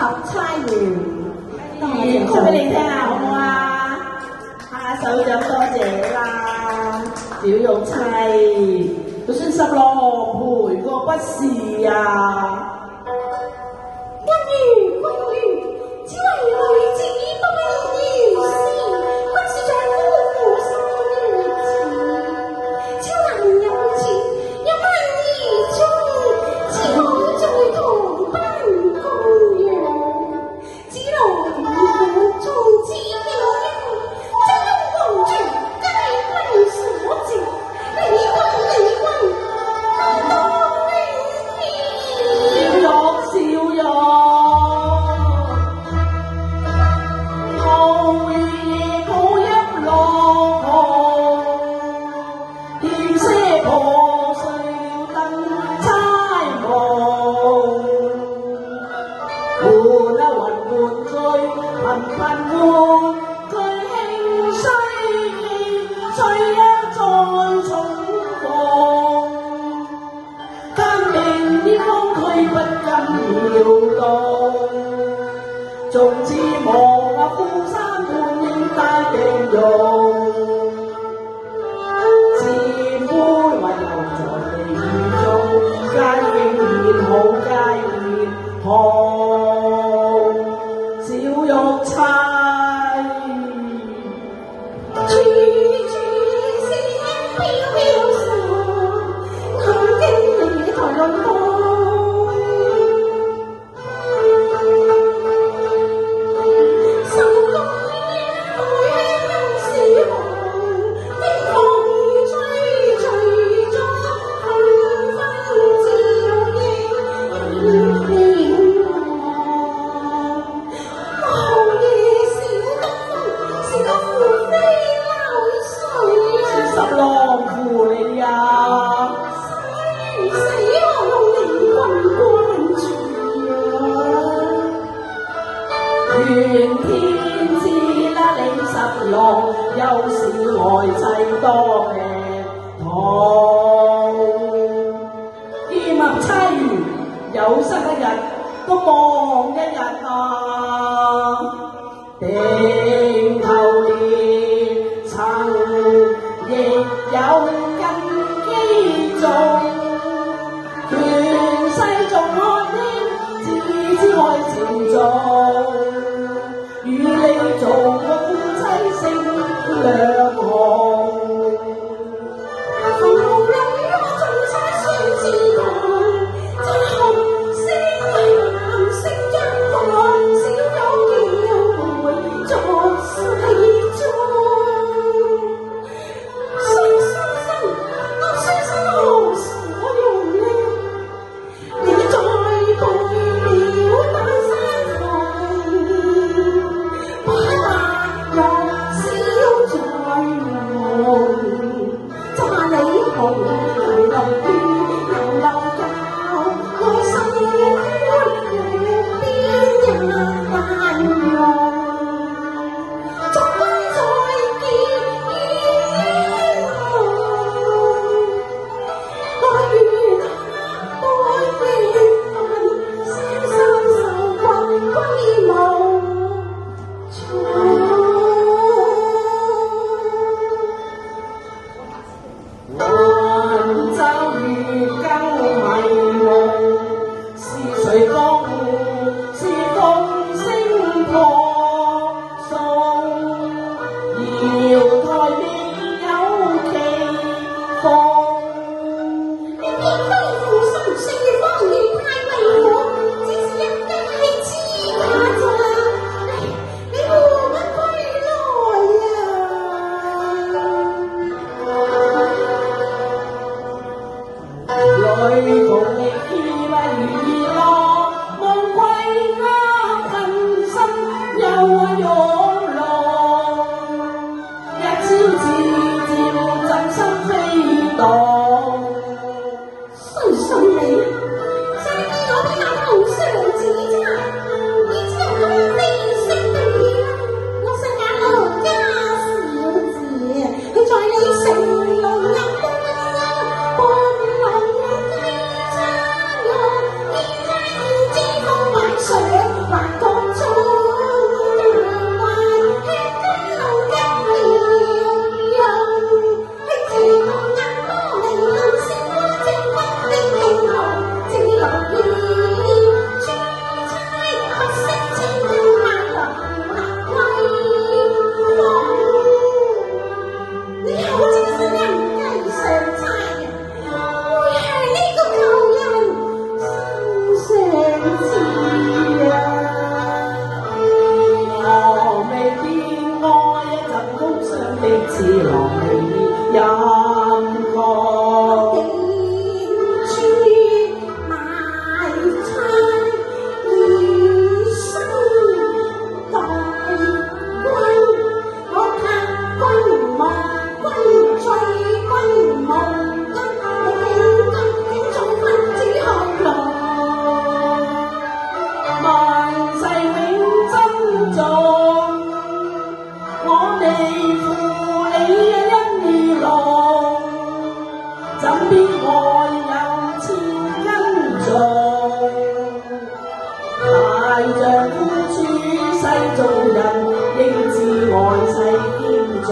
合猜完，演曲俾你聽下好唔好啊？下手掌多謝啦，小玉砌，就算十郎陪過不是啊。君如，只為女子不為如是，君是丈夫負心如此，超男有錢，有萬兒中，只可在同班共養，只來我從此曉恩，將皇權皆歸所值，離君，小玉，傲夜抱一落紅，天色破碎了燈猜夢，換啊雲醉，頻頻換，最興衰衰一再重逢。監定啲風區不禁搖動，縱似望啊富山半影帶定容，自杯遺留在地雨中，皆應好皆應紅，小玉砌。處處是飄飄愁，看經你台論歌。願天知啦，你十郎又是愛妻多病痛，劍合猜完有生一日都望一日啊！定頭年曾亦有根基種，權勢仲看應，只知愛情重。與你做個夫妻性兩行，紅紅女我仲差算自強，在紅色藍色張房，小友叫會作世中。傷心何所用呢？你再背了大山房。是郎未人狂。點處埋餐以身待君，我客君望君醉君夢君做君子學郎。萬世永珍重，我哋負你恩義濃，怎必愛有千斤重？大丈夫處世做人，應知愛世兼盡。